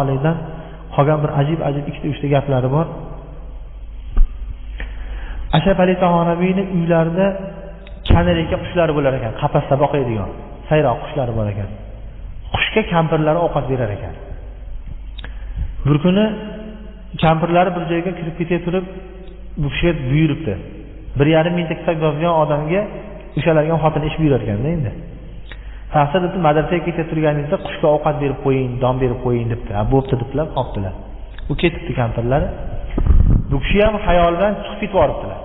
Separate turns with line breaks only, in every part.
Alaydan qolgan bir ajib ikkita uchta gaplari bor. Ashraf Ali Tahonoviyning uylarida kanareyka qushlari bo'lar ekan, qafasda boqadigan sayroq qushlari bor ekan. Qushga kampirlari ovqat berar ekan. Bir kuni kampirlari bir joyga kirib ketib turib, bu kishi buyuribdi. 1,5 mingta kitob yozgan odamga o'shalarga xotin ish buyurar ekanda endi. Ta'sir deb madrasaga ketib turganingizda qushga ovqat berib qo'ying, don berib qo'ying debdi. Ha, bo'pti deblar, qopdilar. U ketibdi kampirlar. Bu kishi ham xayoldan chiqib ketib yoribdilar.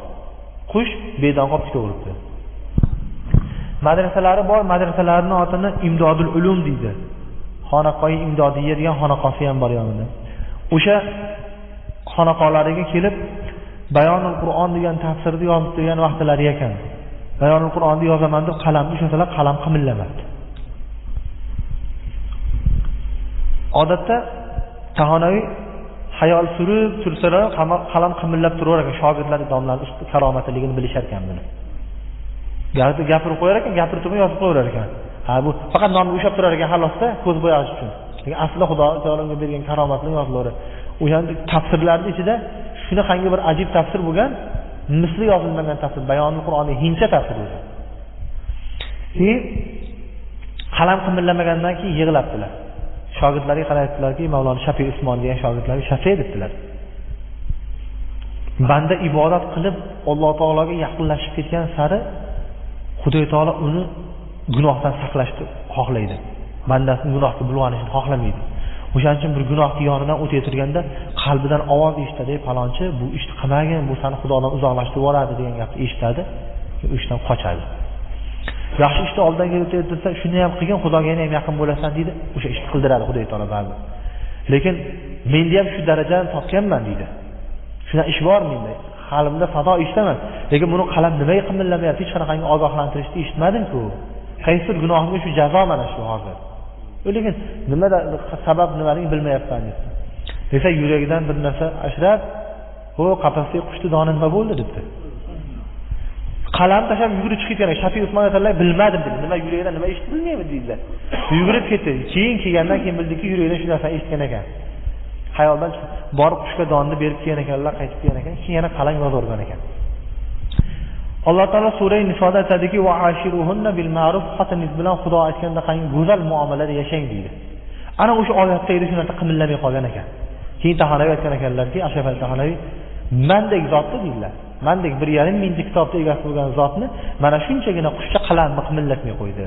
Qush bedon qolib ketaveribdi. Madrasalari bor, madrasalarning otini Imdodul Ulum deydi. Xonaqoyi Imdodiyya degan xonaqosi ham bor yonida. O'sha xonaqolariga kelib Bayonul Qur'on degan tafsirni yozib turgan vaqtlari ekan. Bayonul Qur'onni yozaman deb qalamni ushlasalar, qalam qimillamadi. Odatda Tahonoviy hayol surib tursalar, qalam qimillab turar ekan, shogirdlar domlaning usti karomatligini bilishar ekan buni. Gapirib qo'yar ekan, gapirib turib yozib qo'yar ekan. Ha, bu faqat nomni ushlab turar ekan xalosda, ko'z bo'yash uchun. Lekin asli Xudo taologa bergan karomatni yoziladi. O'shanda tafsirlarning ichida shunaqangi bir ajib tafsir bo'lgan, misli yozilmagan tafsir, Bayonul Qur'onning hindcha tafsiri o'zi. Keyin qalam qimillamagandan keyin yig'labdilar. Shogirdlarga qaraydilarki, Mavlona Shafiy Usmon degan shogirdlarga Shafiy dedilar. Banda ibodat qilib Alloh taologa yaqinlashib ketgan sari Xudo taolo uni gunohdan saqlashni xohlaydi. Bandasining gunohga bulg'anishini xohlamaydi. O'shaning uchun bir gunohning yonidan o'tib turganda qalbidan ovoz eshitadi, falonchi bu ishni qilmagin, bu seni Xudodan uzoqlashtirib yuboradi degan gapni eshitadi, u ishdan qochadi. Yaxshi ishni oldiga kelib tursa, shuni ham qilgan, Xudoga ham yaqin bo'lasan deydi, o'sha ishni qildiradi Xudo taolo ba'zi. Lekin menda ham shu darajani topganman deydi. Shuna ish bor menda. Qalimda sado eshitaman, lekin buni qalam nimaga qimillamayapti, hech qanaqangi ogohlantirishni eshitmadim-ku. Qaysi gunohimga shu jazo mana shu hozir. Lekin nimada sabab nimaligini bilmayapman debdi. Desa yuragidan bir narsa ashrab, "Ho, qafasga qushdi doni nima bo'ldi?" debdi. Qalam tashab yugurib chiqib ketgan. Shafiy Usmon aytdilar, "Bilmadim" dedi. Nima yuragidan nima eshitib bilmaymi dedilar. Yugurib ketdi. Keyin kelgandan keyin bildiki, yuragidan shu narsani eshitgan ekan. Xayoldan borib qushga donni berib kelgan ekanlar, qaytib kelgan ekan. Keyin yana qalam yozorgan ekan. Alloh taolo sura Nisoda aytadiki, "Va ashiruhunna bil ma'ruf", xotiningiz bilan Xudo aytganda qanday go'zal muomalada yashang deydi. Ana o'sha oyatda edi shu narsa qimillamay qolgan ekan. Keyin Tahonoviy aytgan ekanlarki, Ashraf Ali Tahonoviy mendek zotni deydilar. Mendek 1,5 mingta kitobda egasi bo'lgan zotni mana shunchagina qushcha qalamni qimillatmay qo'ydi.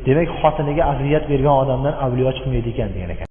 Demak, xotiniga aziyat bergan odamdan avliyo chiqmaydi ekan degan ekan.